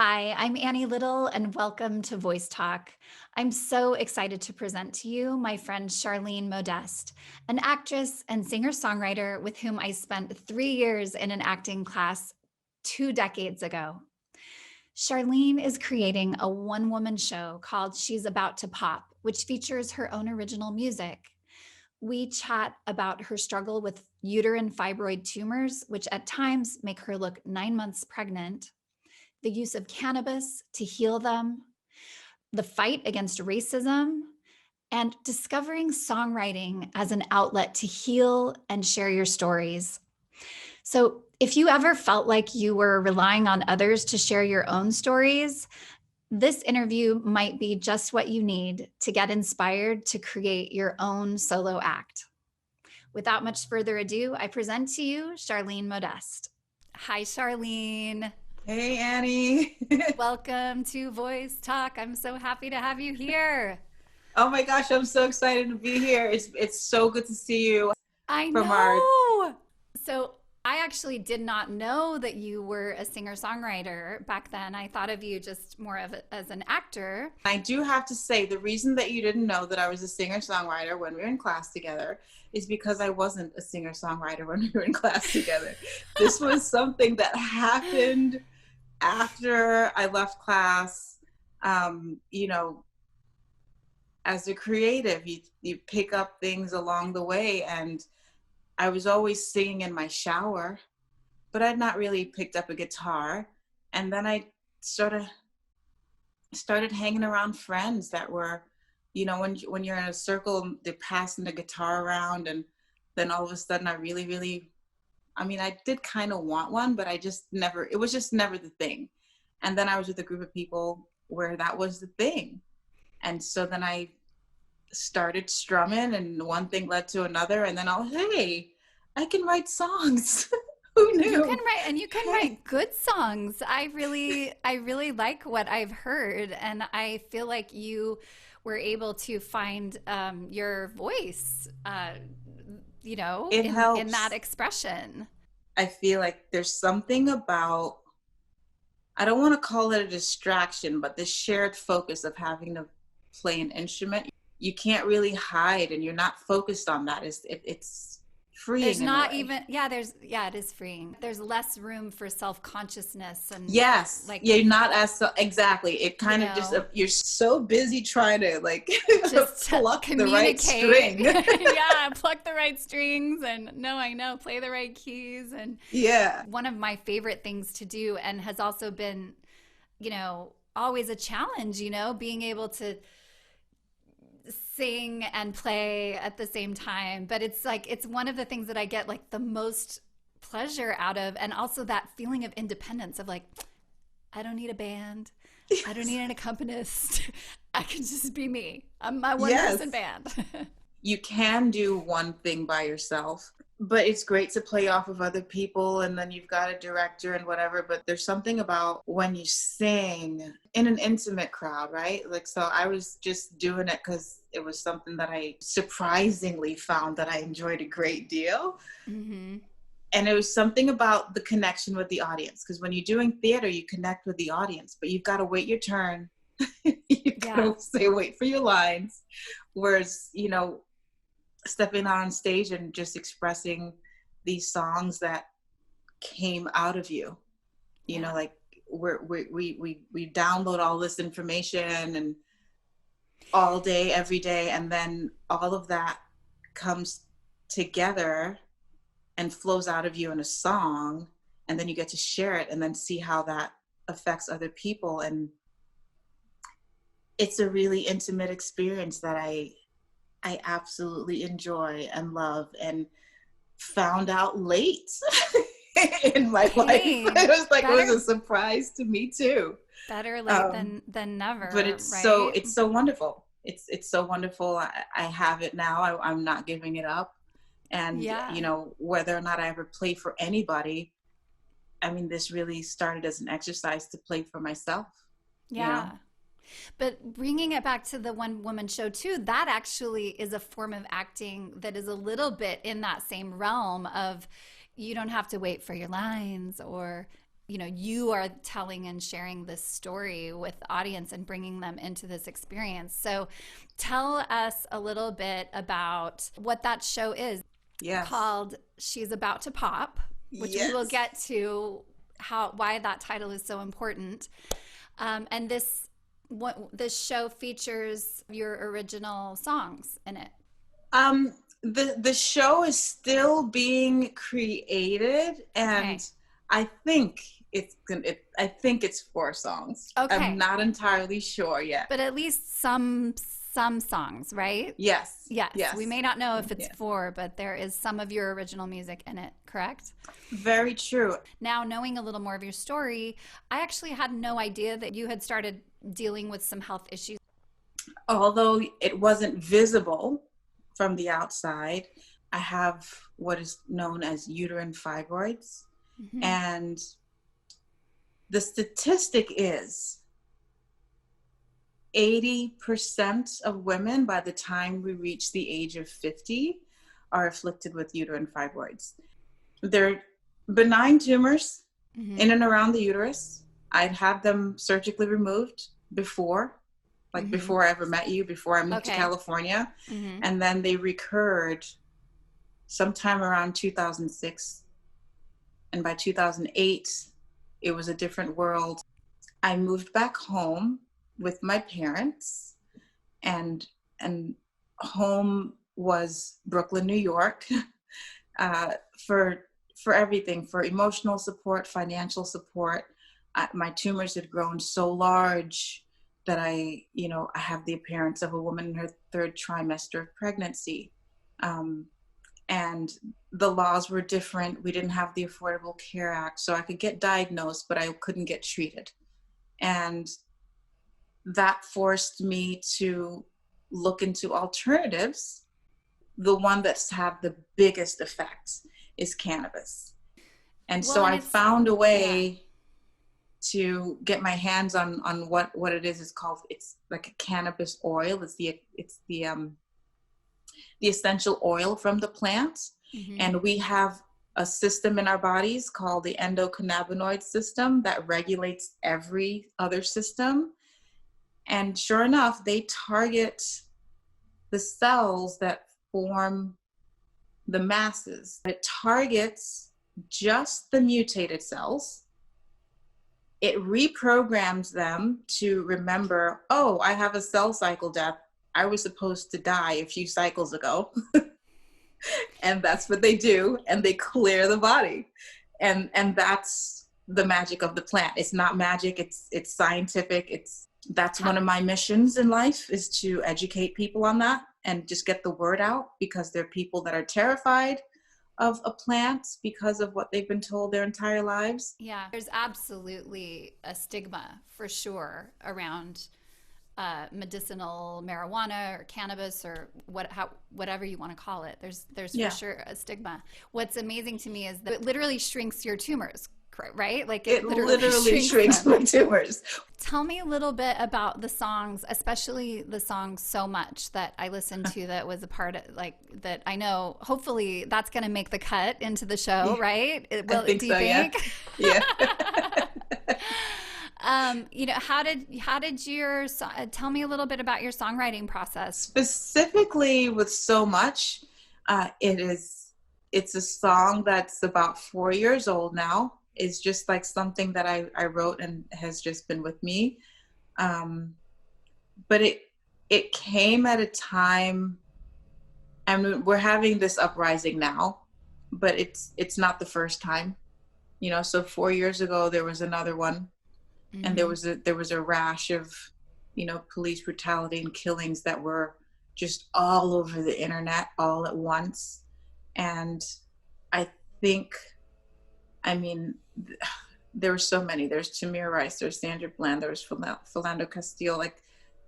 Hi, I'm Annie Little, and welcome to VoiceTalk. I'm so excited to present to you my friend Charlene Modeste, an actress and singer songwriter with whom I spent 3 years in an acting class 2 decades ago. Charlene is creating a one woman show called She's About to Pop, which features her own original music. We chat about her struggle with uterine fibroid tumors, which at times make her look 9 months pregnant, the use of cannabis to heal them, the fight against racism, and discovering songwriting as an outlet to heal and share your stories. So, if you ever felt like you were relying on others to share your own stories, this interview might be just what you need to get inspired to create your own solo act. Without much further ado, I present to you Charlene Modeste. Hi, Charlene. Hey, Annie. Welcome to Voice Talk. I'm so happy to have you here. Oh my gosh, I'm so excited to be here. It's so good to see you I from our know. So I actually did not know that you were a singer-songwriter back then. I thought of you just more of as an actor. I do have to say the reason that you didn't know that I was a singer-songwriter when we were in class together is because I wasn't a singer-songwriter when we were in class together. This was something that happened after I left class. You know, as a creative, you pick up things along the way, and I was always singing in my shower, but I'd not really picked up a guitar. And then I sort of started hanging around friends that were, when you're in a circle, they're passing the guitar around, and then all of a sudden I did kind of want one, but it was just never the thing. And then I was with a group of people where that was the thing. And so then I started strumming, and one thing led to another, and then hey, I can write songs. Who knew? You can write good songs. I really like what I've heard, and I feel like you were able to find your voice, It in that helps. expression. I feel like there's something about, I don't want to call it a distraction, but the shared focus of having to play an instrument. You can't really hide, and you're not focused on that. It's There's freeing in a not way. even, it is freeing. There's less room for self-consciousness and Yes, like, you're not as so exactly. It you kind of just know, you're so busy trying to like just to pluck the right communicate. string. Yeah, pluck the right strings and no, I know, play the right keys. And Yeah, one of my favorite things to do, and has also been, always a challenge, being able to sing and play at the same time. But it's like, it's one of the things that I get like the most pleasure out of. And also that feeling of independence of like, I don't need a band. I don't need an accompanist. I can just be me. I'm my one person yes. band. You can do one thing by yourself, but it's great to play off of other people, and then you've got a director and whatever. But there's something about when you sing in an intimate crowd, right? Like, so I was just doing it because it was something that I surprisingly found that I enjoyed a great deal. Mm-hmm. And it was something about the connection with the audience, because when you're doing theater, you connect with the audience, but you've got to wait your turn. You've got Yeah. to say, wait for your lines. Whereas, stepping out on stage and just expressing these songs that came out of you, Yeah. like we download all this information and all day, every day, and then all of that comes together and flows out of you in a song, and then you get to share it and then see how that affects other people. And it's a really intimate experience that I absolutely enjoy and love, and found out late in my life. Hey, It was better a surprise to me too. better late Um, than but never, it's so right? it's so wonderful. It's so wonderful. I have it now. I'm not giving it up. And Yeah. whether or not I ever play for anybody, I mean, this really started as an exercise to play for myself. You know, Yeah. But bringing it back to the one woman show too, that actually is a form of acting that is a little bit in that same realm of you don't have to wait for your lines or you are telling and sharing this story with the audience and bringing them into this experience. So tell us a little bit about what that show is. Yes. Called She's About to Pop, which we will get to why that title is so important. And this show features your original songs in it. The show is still being created, and okay. I think it's 4 songs. Okay. I'm not entirely sure yet. But at least some songs, right? Yes. We may not know if it's 4, but there is some of your original music in it, correct? Very true. Now, knowing a little more of your story, I actually had no idea that you had started dealing with some health issues. Although it wasn't visible from the outside, I have what is known as uterine fibroids. Mm-hmm. And the statistic is 80% of women by the time we reach the age of 50 are afflicted with uterine fibroids. They're benign tumors in and around the uterus. I'd had them surgically removed before I ever met you, before I moved to California. Mm-hmm. And then they recurred sometime around 2006. And by 2008, it was a different world. I moved back home with my parents, and home was Brooklyn, New York, for everything, for emotional support, financial support. My tumors had grown so large that I have the appearance of a woman in her 3rd trimester of pregnancy. And the laws were different. We didn't have the Affordable Care Act, so I could get diagnosed, but I couldn't get treated. And that forced me to look into alternatives. The one that's had the biggest effect is cannabis. And so I found a way to get my hands on what it is. It's like a cannabis oil. It's the essential oil from the plant. Mm-hmm. And we have a system in our bodies called the endocannabinoid system that regulates every other system. And sure enough, they target the cells that form the masses. It targets just the mutated cells. It reprograms them to remember, oh, I have a cell cycle death. I was supposed to die a few cycles ago. And that's what they do. And they clear the body. And that's the magic of the plant. It's not magic. It's scientific. That's one of my missions in life, is to educate people on that and just get the word out, because there are people that are terrified of a plant because of what they've been told their entire lives. Yeah, there's absolutely a stigma for sure around medicinal marijuana or cannabis or whatever you want to call it. There's for sure a stigma. What's amazing to me is that it literally shrinks your tumors, right? Like it literally shrinks my tumors. Tell me a little bit about the songs, especially the song So Much that I listened to that was a part of, that I know hopefully that's going to make the cut into the show, right? I think so, think? Yeah. How did your tell me a little bit about your songwriting process? Specifically with So Much, it's a song that's about 4 years old now. It's just like something that I wrote and has just been with me. But it came at a time, I mean, we're having this uprising now, but it's not the first time, so 4 years ago, there was another one. Mm-hmm. And there was a rash of, police brutality and killings that were just all over the internet all at once. And I think, there were so many. There's Tamir Rice, there's Sandra Bland, there's Philando Castile,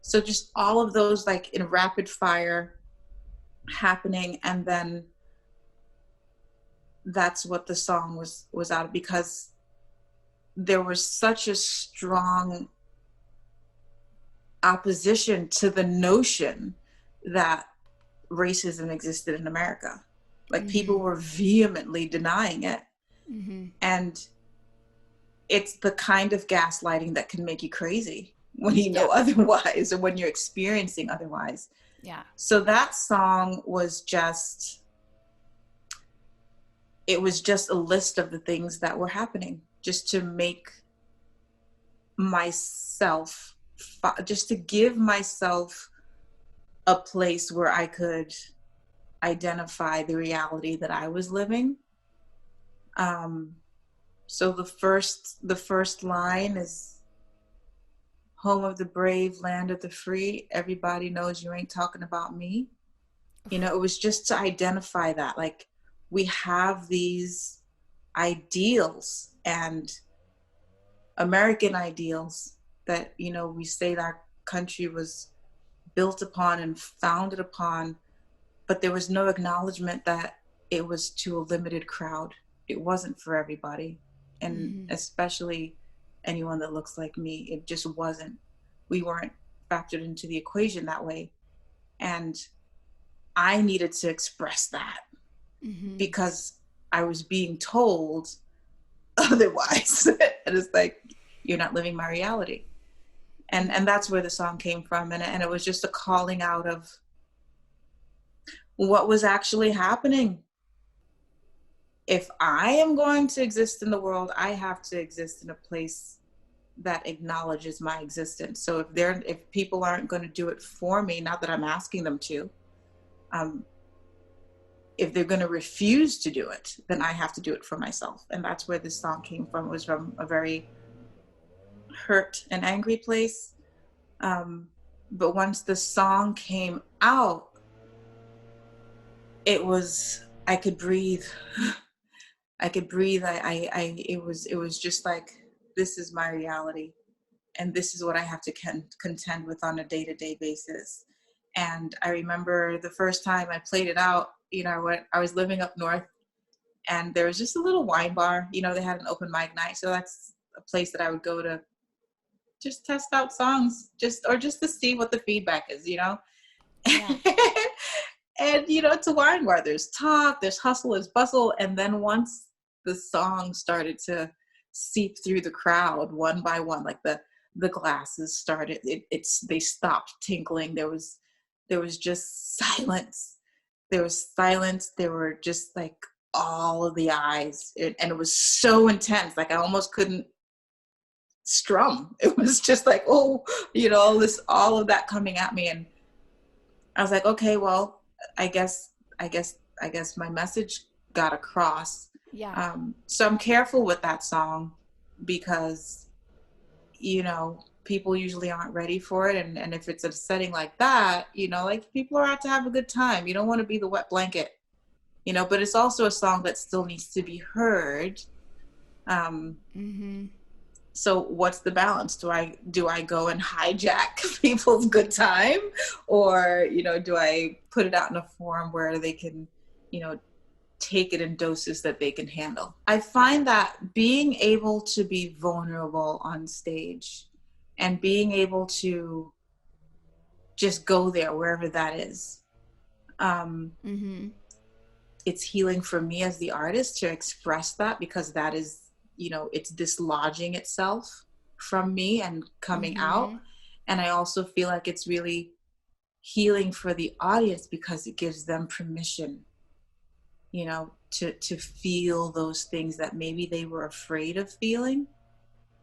so just all of those in rapid fire happening. And then that's what the song was out of, because there was such a strong opposition to the notion that racism existed in America. People were vehemently denying it. Mm-hmm. And it's the kind of gaslighting that can make you crazy when you know Yeah. otherwise, or when you're experiencing otherwise. Yeah. So that song was it was just a list of the things that were happening, just to make myself, just to give myself a place where I could identify the reality that I was living. Um, so the first line is, home of the brave, land of the free. Everybody knows you ain't talking about me. It was just to identify that, like, we have these ideals, and American ideals that, we say that our country was built upon and founded upon, but there was no acknowledgement that it was to a limited crowd. It wasn't for everybody. And Mm-hmm. especially anyone that looks like me, it just wasn't. We weren't factored into the equation that way. And I needed to express that Mm-hmm. because I was being told otherwise. And it's like, you're not living my reality. And that's where the song came from. And it was just a calling out of what was actually happening. If I am going to exist in the world, I have to exist in a place that acknowledges my existence. So if people aren't going to do it for me, not that I'm asking them to, if they're going to refuse to do it, then I have to do it for myself. And that's where this song came from. It was from a very hurt and angry place. But once the song came out, I could breathe. I could breathe. It was just like, this is my reality, and this is what I have to contend with on a day-to-day basis. And I remember the first time I played it out, I was living up north, and there was just a little wine bar. They had an open mic night, so that's a place that I would go to just test out songs, just to see what the feedback is. Yeah. And it's a wine bar. There's talk, there's hustle, there's bustle, and then once the song started to seep through the crowd one by one, like the glasses started, they stopped tinkling. There was just silence. There was silence. There were just like all of the eyes, and it was so intense. Like I almost couldn't strum. It was just like, oh, all of that coming at me, and I was like, okay, well, I guess, my message got across. Yeah. So I'm careful with that song because, people usually aren't ready for it. And if it's a setting like that, like, people are out to have a good time. You don't want to be the wet blanket, but it's also a song that still needs to be heard. Mm-hmm. So what's the balance? Do I go and hijack people's good time, or do I put it out in a form where they can take it in doses that they can handle? I find that being able to be vulnerable on stage and being able to just go there wherever that is, Mm-hmm. it's healing for me as the artist to express that, because that is, it's dislodging itself from me and coming out. Mm-hmm. And I also feel like it's really healing for the audience because it gives them permission, to feel those things that maybe they were afraid of feeling,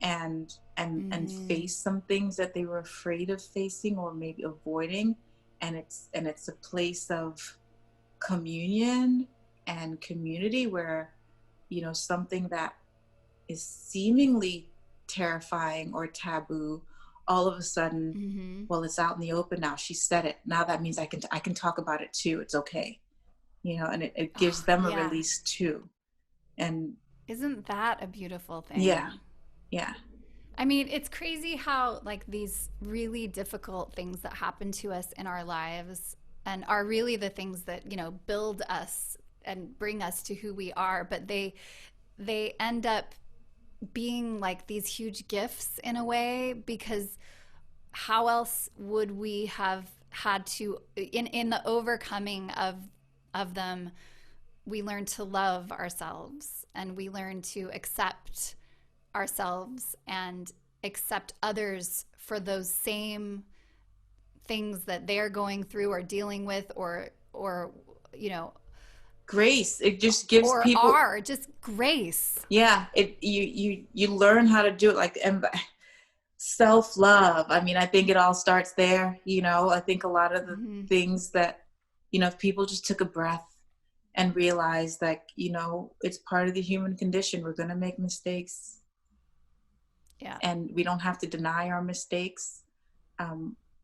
and Mm-hmm. face some things that they were afraid of facing or maybe avoiding. And it's a place of communion and community where, something that is seemingly terrifying or taboo, all of a sudden, Mm-hmm. well, it's out in the open now. She said it. Now that means I can talk about it too. It's okay. And it gives Oh, them a yeah. release too. And Isn't that a beautiful yeah, thing? yeah. I mean, it's crazy how, like, these really difficult things that happen to us in our lives and are really the things that, build us and bring us to who we are, but they end up being like these huge gifts in a way, because how else would we have had to, in the overcoming of them, we learn to love ourselves and we learn to accept ourselves and accept others for those same things that they're going through or dealing with, or you know, grace. It just gives or people are just grace. Yeah, you learn how to do it, like, and self-love. I mean, I think it all starts there. I think a lot of the things that, if people just took a breath and realized that, it's part of the human condition. We're going to make mistakes. Yeah. And we don't have to deny our mistakes.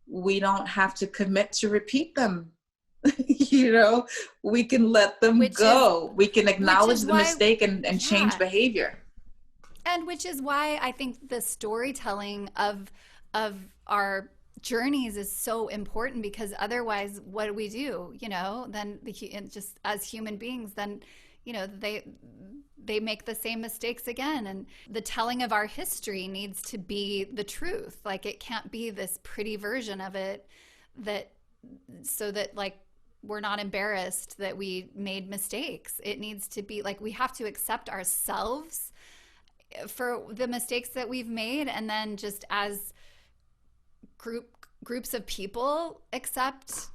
We don't have to commit to repeat them. We can let them go. We can acknowledge the mistake and change behavior. And which is why I think the storytelling of our journeys is so important, because otherwise what do we do? Then just as human beings, then they make the same mistakes again. And the telling of our history needs to be the truth. Like, it can't be this pretty version of it so that like we're not embarrassed that we made mistakes. It needs to be like, we have to accept ourselves for the mistakes that we've made, and then just as groups of people accept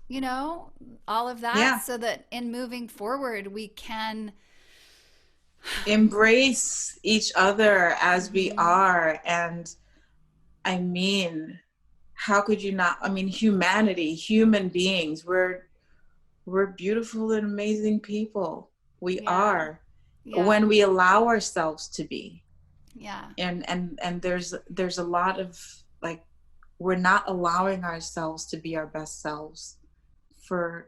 all of that, so that in moving forward we can embrace each other as we are. And I mean, how could you not? I mean, humanity, human beings, we're beautiful and amazing people. We are, when we allow ourselves to be. And there's a lot of, like, we're not allowing ourselves to be our best selves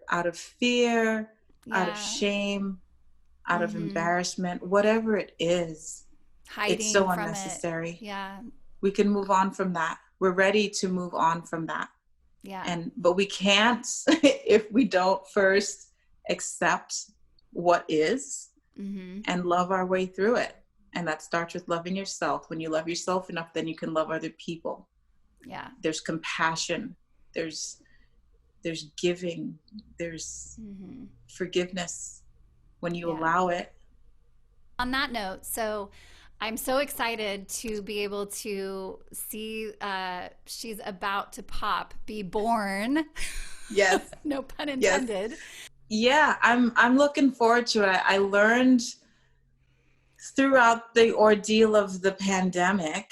out of fear, out of shame, out of embarrassment, whatever it is. Hiding, it's so from unnecessary. It. We can move on from that. We're ready to move on from that. But we can't if we don't first accept what is and love our way through it. And that starts with loving yourself. When you love yourself enough, then you can love other people. There's compassion. There's giving. There's forgiveness when you allow it. On that note, so I'm so excited to be able to see she's about to be born. Yes. No pun intended. Yes. I'm looking forward to it. I learned throughout the ordeal of the pandemic,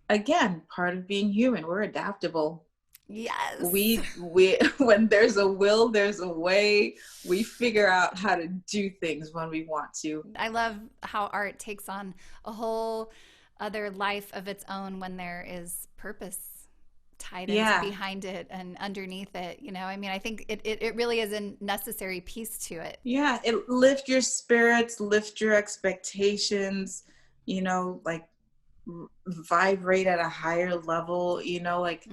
again, part of being human, we're adaptable. Yes. We when there's a will, there's a way. We figure out how to do things when we want to. I love how art takes on a whole other life of its own when there is purpose tied in behind it and underneath it. I mean, I think it really is a necessary piece to it. It lift your spirits, lift your expectations, like vibrate at a higher level, like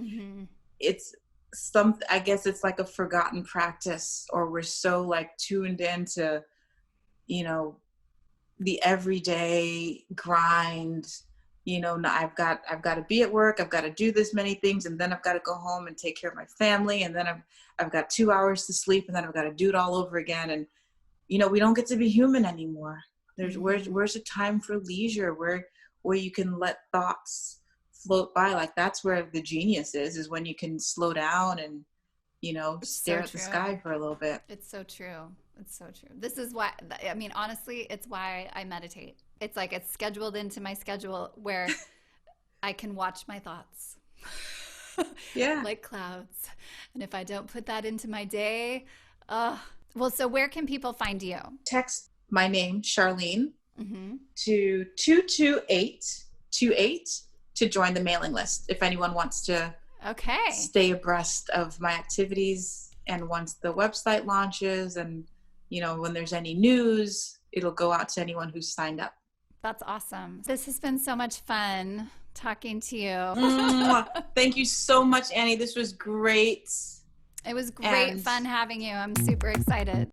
it's I guess it's like a forgotten practice, or we're so like tuned into, the everyday grind. I've got to be at work. I've got to do this many things, and then I've got to go home and take care of my family, and then I've got 2 hours to sleep, and then I've got to do it all over again. And we don't get to be human anymore. There's where's a time for leisure, where you can let thoughts float by. Like, that's where the genius is when you can slow down and stare at the sky for a little bit. It's so true. It's so true. This is why, I mean, honestly, it's why I meditate. It's like it's scheduled into my schedule where I can watch my thoughts. Like clouds. And if I don't put that into my day, well, so where can people find you? Text my name, Charlene, to 22828 to join the mailing list. If anyone wants to stay abreast of my activities, and once the website launches and when there's any news, it'll go out to anyone who's signed up. That's awesome. This has been so much fun talking to you. Thank you so much, Annie. This was great. It was great fun having you. I'm super excited.